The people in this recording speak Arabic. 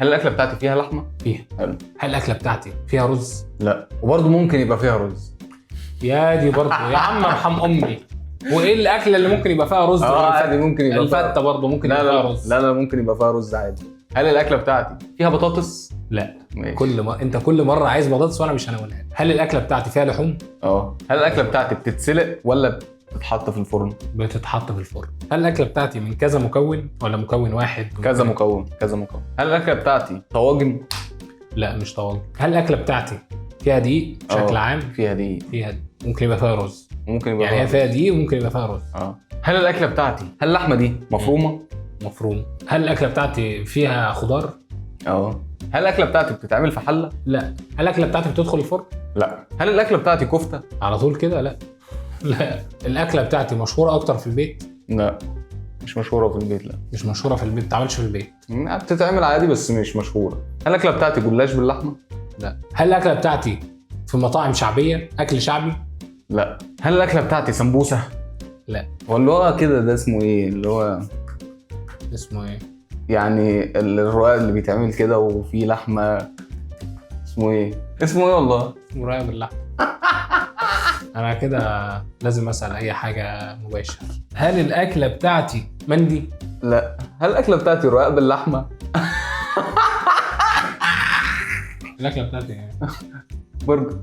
هل الاكله بتاعتي فيها لحمه؟ فيها. حلو. هل الاكله بتاعتي فيها رز؟ لا، وبرضه ممكن يبقى فيها رز. يا دي برضه يا عم ارحم امي. وايه الاكله اللي ممكن يبقى فيها رز؟ عادي ممكن يبقى الفته برضه ممكن يبقى فيها رز. لا ممكن يبقى فيها رز عادي. هل الاكله بتاعتي فيها بطاطس؟ لا. ماشي. انت كل مره عايز بطاطس وانا مش هنقولها. هل الاكله بتاعتي فيها لحوم؟ هل الاكله بتاعتي بتتسلق ولا بتتحط في الفرن؟ بتتحط في الفرن. هل الاكله بتاعتي من كذا مكون ولا مكون واحد؟ كذا مكون. هل الاكله بتاعتي طواجن؟ لا مش طواجن. هل الاكله بتاعتي فيها دقيق بشكل عام؟ فيها دقيق. ممكن يبقى فيها رز. ممكن يبقى يعني هي فيها دقيق وممكن يبقى فيها رز. هل الاكله بتاعتي اللحمه دي مفرومه؟ مفروم. هل الاكله بتاعتي فيها خضار؟ هل الاكله بتاعتي بتتعمل في حله؟ لا. هل الاكله بتاعتي بتدخل الفرن؟ لا. هل الاكله بتاعتي كفته؟ على طول كده؟ لا. لا. الاكله بتاعتي مشهوره اكتر في البيت؟ لا مش مشهوره في البيت. لا مش مشهوره في البيت، ما بتتعملش في البيت. بتتعمل عادي بس مش مشهوره. هل الاكله بتاعتي جلاش باللحمه؟ لا. هل الاكله بتاعتي في مطاعم شعبيه، اكل شعبي؟ لا. هل الاكله بتاعتي سمبوسه؟ لا. واللي هو كده ده اسمه ايه؟ اللي هو اسمه ايه؟ يعني الرقاق اللي بيتعمل كده وفيه لحمه، اسمه ايه والله؟ اسمه رقاق باللحمه. انا كده لازم اسال اي حاجه مباشر. هل الاكله بتاعتي مندي؟ لا. هل الاكله بتاعتي رقاق باللحمه؟ الاكله بتاعتي ايه؟ برجر.